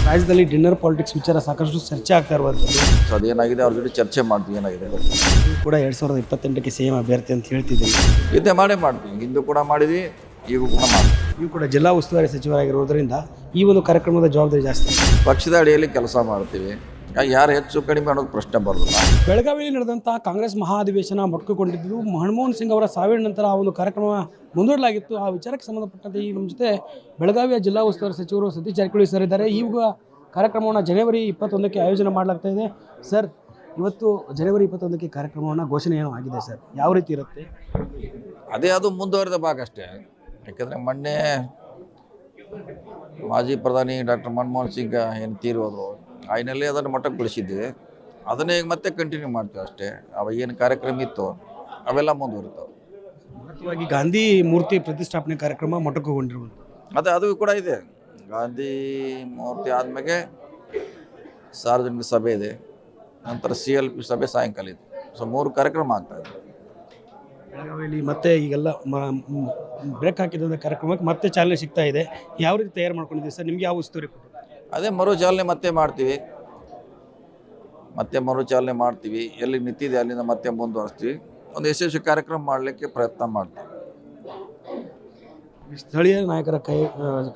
ರಾಜ್ಯದಲ್ಲಿ dinner politics ವಿಚಾರ ಸಾಕಷ್ಟು ಚರ್ಚೆ ಆಗ್ತಾ ಇರುವಂಥದ್ದು. ಸೊ ಅದೇನಾಗಿದೆ ಅವ್ರ ಜೊತೆ ಚರ್ಚೆ ಮಾಡ್ತೀವಿ ಏನಾಗಿದೆ ನೀವು ಕೂಡ 2028ಕ್ಕೆ ಸಿಎಂ ಅಭ್ಯರ್ಥಿ ಅಂತ ಹೇಳ್ತಿದ್ದೀವಿ. ಇದೇ ಮಾಡ್ತೀವಿ, ಹಿಂದೂ ಕೂಡ ಮಾಡಿದ್ವಿ, ಈಗ ಕೂಡ ಮಾಡ್ತೀವಿ. ನೀವು ಕೂಡ ಜಿಲ್ಲಾ ಉಸ್ತುವಾರಿ ಸಚಿವರಾಗಿರೋದ್ರಿಂದ ಈ ಒಂದು ಕಾರ್ಯಕ್ರಮದ ಜವಾಬ್ದಾರಿ ಜಾಸ್ತಿ. ಪಕ್ಷದ ಅಡಿಯಲ್ಲಿ ಕೆಲಸ ಮಾಡ್ತೀವಿ, ಯಾರು ಹೆಚ್ಚು ಕಡಿಮೆ ಅನ್ನೋದು ಪ್ರಶ್ನೆ ಬರೋದಿಲ್ಲ. ಬೆಳಗಾವಿಯಲ್ಲಿ ನಡೆದಂಥ ಕಾಂಗ್ರೆಸ್ ಮಹಾಧಿವೇಶನ ಮೊಟಕುಗೊಂಡಿದ್ದು ಮನಮೋಹನ್ ಸಿಂಗ್ ಅವರ ಸಾವಿನ ನಂತರ ಆ ಒಂದು ಕಾರ್ಯಕ್ರಮ ಮುಂದೂಡಲಾಗಿತ್ತು. ಆ ವಿಚಾರಕ್ಕೆ ಸಂಬಂಧಪಟ್ಟಂತೆ ಈ ನಮ್ಮ ಜೊತೆ ಬೆಳಗಾವಿಯ ಜಿಲ್ಲಾ ಉಸ್ತುವಾರಿ ಸಚಿವರು ಸತೀಶ್ ಜಾರಕಿಹೊಳಿ ಸರ್ ಇದ್ದಾರೆ. ಈಗ ಕಾರ್ಯಕ್ರಮವನ್ನು ಜನವರಿ 21ಕ್ಕೆ ಆಯೋಜನೆ ಮಾಡಲಾಗ್ತಾ ಇದೆ. ಸರ್, ಇವತ್ತು ಜನವರಿ 21ಕ್ಕೆ ಕಾರ್ಯಕ್ರಮವನ್ನು ಘೋಷಣೆ ಏನೋ ಆಗಿದೆ ಸರ್, ಯಾವ ರೀತಿ ಇರುತ್ತೆ? ಅದು ಮುಂದುವರೆದ ಭಾಗ ಅಷ್ಟೇ. ಯಾಕೆಂದರೆ ಮೊನ್ನೆ ಮಾಜಿ ಪ್ರಧಾನಿ ಡಾಕ್ಟರ್ ಮನಮೋಹನ್ ಸಿಂಗ್ ಏನು ತೀರೋದ್ರು, ಆಯ್ನಲ್ಲಿ ಅದನ್ನು ಮಟ್ಟಗೊಳಿಸಿದ್ದೀವಿ. ಅದನ್ನೇ ಈಗ ಮತ್ತೆ ಕಂಟಿನ್ಯೂ ಮಾಡ್ತೀವಿ ಅಷ್ಟೇ. ಅವಾಗ ಏನು ಕಾರ್ಯಕ್ರಮ ಇತ್ತು ಅವೆಲ್ಲ ಮುಂದುವರಿತಾವೆ. ಮುಖ್ಯವಾಗಿ ಗಾಂಧಿ ಮೂರ್ತಿ ಪ್ರತಿಷ್ಠಾಪನೆ ಕಾರ್ಯಕ್ರಮ ಮೊಟಕುಗೊಂಡಿರುವಂಥದ್ದು ಅದು ಕೂಡ ಇದೆ. ಗಾಂಧಿ ಮೂರ್ತಿ ಆದಮೇಲೆ ಸಾರ್ವಜನಿಕ ಸಭೆ ಇದೆ, ನಂತರ CLP ಸಭೆ ಸಾಯಂಕಾಲ ಇದೆ. ಸೊ 3 ಕಾರ್ಯಕ್ರಮ ಆಗ್ತಾಯಿದೆ ಬೆಳಗಾವಿಯಲ್ಲಿ. ಮತ್ತೆ ಈಗೆಲ್ಲ ಬ್ರೇಕ್ ಹಾಕಿದಂಥ ಕಾರ್ಯಕ್ರಮಕ್ಕೆ ಮತ್ತೆ ಚಾಲನೆ ಸಿಗ್ತಾ ಇದೆ. ಯಾವ ರೀತಿ ತಯಾರು ಮಾಡ್ಕೊಂಡಿದ್ದೀವಿ ಸರ್? ನಿಮ್ಗೆ ಯಾವ ಉಸ್ತುವಾರಿ ಕೊಟ್ಟರು? ಅದೇ ಮರುಚಾಲನೆ ಮತ್ತೆ ಮಾಡ್ತೀವಿ. ಎಲ್ಲಿ ನಿಂತಿದೆ ಅಲ್ಲಿಂದ ಮತ್ತೆ ಮುಂದುವರಿಸ್ತೀವಿ. ಒಂದು ಯಶಸ್ವಿ ಕಾರ್ಯಕ್ರಮ ಮಾಡಲಿಕ್ಕೆ ಪ್ರಯತ್ನ ಮಾಡ್ತೀವಿ. ಸ್ಥಳೀಯ ನಾಯಕರ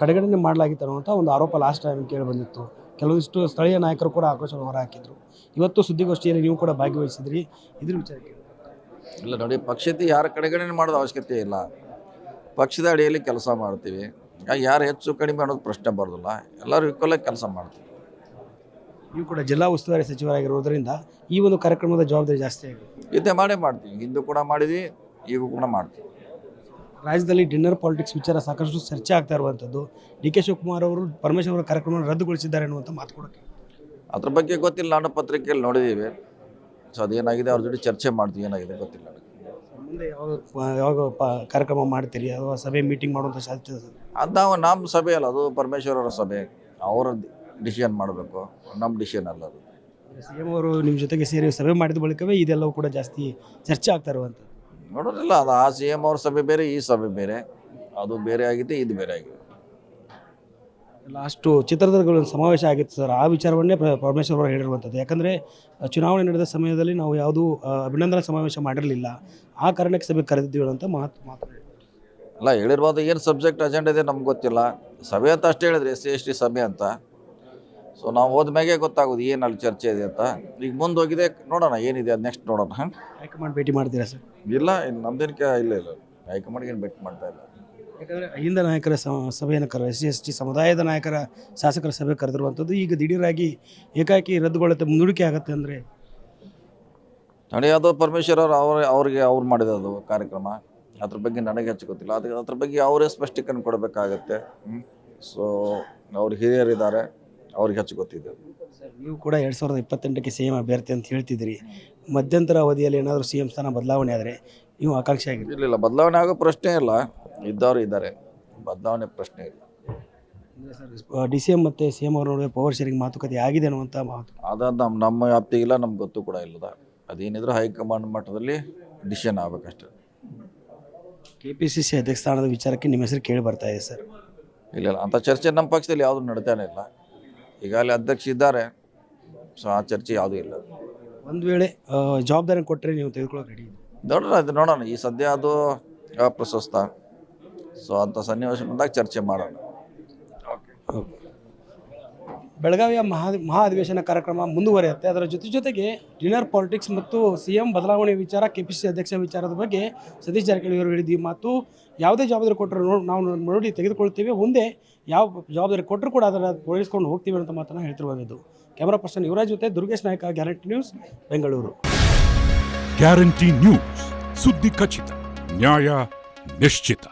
ಕಡೆಗಣನೆ ಮಾಡಲಾಗಿತ್ತು ಅನ್ನುವಂಥ ಒಂದು ಆರೋಪ ಲಾಸ್ಟ್ ಟೈಮ್ ಕೇಳಿ ಬಂದಿತ್ತು. ಕೆಲವೊಂದಿಷ್ಟು ಸ್ಥಳೀಯ ನಾಯಕರು ಕೂಡ ಆಕ್ರೋಶವನ್ನು ಹೊರಹಾಕಿದ್ರು. ಇವತ್ತು ಸುದ್ದಿಗೋಷ್ಠಿಯಲ್ಲಿ ನೀವು ಕೂಡ ಭಾಗವಹಿಸಿದ್ರಿ, ಇದ್ರ ವಿಚಾರಕ್ಕೆ? ಇಲ್ಲ ನೋಡಿ, ಪಕ್ಷದ ಯಾರ ಕಡೆಗಣನೆ ಮಾಡೋದು ಅವಶ್ಯಕತೆ ಇಲ್ಲ. ಪಕ್ಷದ ಅಡಿಯಲ್ಲಿ ಕೆಲಸ ಮಾಡ್ತೀವಿ, ಯಾರು ಹೆಚ್ಚು ಕಡಿಮೆ ಅನ್ನೋದು ಪ್ರಶ್ನೆ ಬರೋದಿಲ್ಲ. ಎಲ್ಲರೂ ಈಕ್ವಲಾಗಿ ಕೆಲಸ ಮಾಡ್ತೀವಿ. ನೀವು ಕೂಡ ಜಿಲ್ಲಾ ಉಸ್ತುವಾರಿ ಸಚಿವರಾಗಿರೋದ್ರಿಂದ ಈ ಒಂದು ಕಾರ್ಯಕ್ರಮದ ಜವಾಬ್ದಾರಿ ಜಾಸ್ತಿ ಆಗಿದೆ. ಇದೇ ಮಾಡ್ತೀವಿ, ಹಿಂದೂ ಕೂಡ ಮಾಡಿದ್ವಿ, ಈಗ ಕೂಡ ಮಾಡ್ತೀವಿ. ರಾಜ್ಯದಲ್ಲಿ ಡಿನ್ನರ್ ಪಾಲಿಟಿಕ್ಸ್ ವಿಚಾರ ಸಾಕಷ್ಟು ಚರ್ಚೆ ಆಗ್ತಾ ಇರುವಂಥದ್ದು. DK ಶಿವಕುಮಾರ್ ಅವರು ಪರಮೇಶ್ವರ್ ಅವರ ಕಾರ್ಯಕ್ರಮವನ್ನು ರದ್ದುಗೊಳಿಸಿದ್ದಾರೆ ಅನ್ನುವಂಥ ಮಾತು ಕೂಡ ಅದ್ರ ಬಗ್ಗೆ ಗೊತ್ತಿಲ್ಲ. ನಾನು ಪತ್ರಿಕೆಯಲ್ಲಿ ನೋಡಿದ್ದೀವಿ. ಸೊ ಅದೇನಾಗಿದೆ ಅವ್ರ ಜೊತೆ ಚರ್ಚೆ ಮಾಡ್ತೀವಿ, ಏನಾಗಿದೆ ಗೊತ್ತಿಲ್ಲ. ಮುಂದೆ ಯಾವಾಗ ಕಾರ್ಯಕ್ರಮ ಮಾಡ್ತೀರಿ ಅಥವಾ ಸಭೆ ಮೀಟಿಂಗ್ ಮಾಡುವಂಥ ಸಾಧ್ಯತೆ? ಅದು ನಮ್ಮ ಸಭೆ ಅಲ್ಲ, ಅದು ಪರಮೇಶ್ವರ್ ಅವರ ಸಭೆ. ಅವರ ಡಿಸಿಷನ್ ಮಾಡಬೇಕು, ನಮ್ಮ ಡಿಸಿಷನ್ ಅಲ್ಲ ಅದು. CM ಅವರು ನಿಮ್ಮ ಜೊತೆಗೆ ಸೇರಿ ಸಭೆ ಮಾಡಿದ ಬಳಿಕವೇ ಇದೆಲ್ಲವೂ ಕೂಡ ಜಾಸ್ತಿ ಚರ್ಚೆ ಆಗ್ತಾ ಇರುವಂಥದ್ದು. ನೋಡೋದಿಲ್ಲ, ಅದು ಆ CM ಅವ್ರ ಸಭೆ ಬೇರೆ, ಈ ಸಭೆ ಬೇರೆ. ಅದು ಬೇರೆ ಆಗಿದೆ, ಇದು ಬೇರೆ ಆಗಿದೆ. ಲಾಸ್ಟು ಚಿತ್ರದುರ್ಗದ ಸಮಾವೇಶ ಆಗಿತ್ತು ಸರ್, ಆ ವಿಚಾರವನ್ನೇ ಪರಮೇಶ್ವರ್ ಅವರು ಹೇಳಿರುವಂಥದ್ದು. ಯಾಕಂದರೆ ಚುನಾವಣೆ ನಡೆದ ಸಮಯದಲ್ಲಿ ನಾವು ಯಾವುದೂ ಅಭಿನಂದನಾ ಸಮಾವೇಶ ಮಾಡಿರಲಿಲ್ಲ, ಆ ಕಾರಣಕ್ಕೆ ಸಭೆ ಕರೆದಿದ್ದೀವಿ ಅಂತ ಮಾತು ಅಲ್ಲ ಹೇಳಿರ್ಬೋದು. ಏನು ಸಬ್ಜೆಕ್ಟ್ ಅಜೆಂಡಾ ಇದೆ ನಮ್ಗೆ ಗೊತ್ತಿಲ್ಲ. ಸಭೆ ಅಂತ ಅಷ್ಟೇ ಹೇಳಿದ್ರೆ SC/ST ಸಭೆ ಅಂತ. ಸೊ ನಾವು ಹೋದ್ಮೇಲೆ ಗೊತ್ತಾಗೋದು ಏನು ಅಲ್ಲಿ ಚರ್ಚೆ ಇದೆ ಅಂತ. ಈಗ ಮುಂದೆ ಹೋಗಿದೆ, ನೋಡೋಣ ಏನಿದೆ ಅದು ನೆಕ್ಸ್ಟ್ ನೋಡೋಣ. ಹೈಕಮಾಂಡ್ ಭೇಟಿ ಮಾಡ್ತೀರಾ ಸರ್? ಇಲ್ಲ, ನಮ್ದೇನಕ್ಕೆ ಇಲ್ಲ ಹೈಕಮಾಂಡ್ಗೆ ಏನು ಭೇಟಿ ಮಾಡ್ತಾ ಇಲ್ಲ. ಯಾಕಂದರೆ ಅಹಿಂದ ನಾಯಕರ ಸಭೆಯನ್ನು SC/ST ಸಮುದಾಯದ ನಾಯಕರ ಶಾಸಕರ ಸಭೆ ಕರೆದಿರುವಂಥದ್ದು ಈಗ ದಿಢೀರಾಗಿ ಏಕಾಏಕಿ ರದ್ದುಗೊಳ್ಳುತ್ತೆ, ಮುಂದೂಡಿಕೆ ಆಗುತ್ತೆ ಅಂದರೆ ನೋಡಿ. ಅದು ಪರಮೇಶ್ವರ್ ಅವ್ರು ಮಾಡಿರೋದು ಕಾರ್ಯಕ್ರಮ. ಅದ್ರ ಬಗ್ಗೆ ನನಗೆ ಹೆಚ್ಚು ಗೊತ್ತಿಲ್ಲ. ಅದ್ರ ಬಗ್ಗೆ ಅವರೇ ಸ್ಪಷ್ಟೀಕರಣ ಕೊಡಬೇಕಾಗತ್ತೆ. ಸೊ ಅವ್ರು ಹಿರಿಯರಿದ್ದಾರೆ, ಅವ್ರಿಗೆ ಹೆಚ್ಚು ಗೊತ್ತಿದೆ. ಸರ್, ನೀವು ಕೂಡ 2028ಕ್ಕೆ ಸಿಎಂ ಅಭ್ಯರ್ಥಿ ಅಂತ ಹೇಳ್ತಿದ್ದೀರಿ. ಮಧ್ಯಂತರ ಅವಧಿಯಲ್ಲಿ ಏನಾದರೂ CM ಸ್ಥಾನ ಬದಲಾವಣೆ ಆದರೆ ನೀವು ಆಕಾಂಕ್ಷೆ ಆಗಿದೆ? ಇಲ್ಲ, ಬದಲಾವಣೆ ಆಗೋ ಪ್ರಶ್ನೆ ಇಲ್ಲ. ಇದ್ದವರು ಇದ್ದಾರೆ, ಬದಲಾವಣೆ ಪ್ರಶ್ನೆ ಇಲ್ಲ. ಸರ್, DCM ಮತ್ತು CM ಅವ್ರ ನಡುವೆ ಪವರ್ ಶೇರಿಂಗ್ ಮಾತುಕತೆ ಆಗಿದೆ ಅನ್ನುವಂಥ ಮಾತು ಅದು ನಮ್ಮ ವ್ಯಾಪ್ತಿಗಿಲ್ಲ, ನಮ್ಗೆ ಗೊತ್ತು ಕೂಡ ಇಲ್ಲದ. ಅದೇನಿದ್ರು ಹೈಕಮಾಂಡ್ ಮಟ್ಟದಲ್ಲಿ ಡಿಸಿಷನ್ ಆಗಬೇಕಷ್ಟೆ. KPCC ಅಧ್ಯಕ್ಷ ಸ್ಥಾನದ ವಿಚಾರಕ್ಕೆ ನಿಮ್ಮ ಹೆಸರು ಕೇಳಿ ಬರ್ತಾ ಇದೆ ಸರ್? ಇಲ್ಲ, ಅಂಥ ಚರ್ಚೆ ನಮ್ಮ ಪಕ್ಷದಲ್ಲಿ ಯಾವುದೂ ನಡೀತಾನೆ ಇಲ್ಲ. ಈಗಾಗಲೇ ಅಧ್ಯಕ್ಷ ಇದ್ದಾರೆ. ಸೊ ಆ ಚರ್ಚೆ ಯಾವುದೂ ಇಲ್ಲ. ಒಂದು ವೇಳೆ ಜವಾಬ್ದಾರಿ ಕೊಟ್ಟರೆ ನೀವು ತೆಗೆದುಕೊಳ್ಳೋಕೆ ರೆಡಿ? ನೋಡೋಣ. ಈ ಸದ್ಯ ಅದು ಅಪ್ರಶಸ್ತ. ಸೊ ಅಂಥ ಸನ್ನಿವೇಶ ಬಂದಾಗ ಚರ್ಚೆ ಮಾಡೋಣ. ಓಕೆ. ಬೆಳಗಾವಿಯ ಮಹಾಧಿವೇಶನ ಕಾರ್ಯಕ್ರಮ ಮುಂದುವರಿಯುತ್ತೆ. ಅದರ ಜೊತೆಗೆ ಡಿನ್ನರ್ ಪಾಲಿಟಿಕ್ಸ್ ಮತ್ತು CM ಬದಲಾವಣೆ ವಿಚಾರ, KPCC ಅಧ್ಯಕ್ಷ ವಿಚಾರದ ಬಗ್ಗೆ ಸತೀಶ್ ಜಾರಕಿಹೊಳಿ ಅವರು ಹೇಳಿದ್ವಿ ಮಾತು. ಯಾವುದೇ ಜವಾಬ್ದಾರಿ ಕೊಟ್ಟರು ನಾವು ನೋಡಿ ತೆಗೆದುಕೊಳ್ತೀವಿ, ಮುಂದೆ ಯಾವ ಜವಾಬ್ದಾರಿ ಕೊಟ್ಟರು ಕೂಡ ಅದನ್ನು ಪೂರೈಸ್ಕೊಂಡು ಹೋಗ್ತೀವಿ ಅಂತ ಮಾತನ್ನು ಹೇಳ್ತಿರುವಂಥದ್ದು. ಕ್ಯಾಮರಾ ಪರ್ಸನ್ ಯುವರಾಜ್ ಜೊತೆ Durgesh Naik, guarantee news, Bengaluru. Guarantee news, ಸುದ್ದಿ ಖಚಿತ, ನ್ಯಾಯ ನಿಶ್ಚಿತ.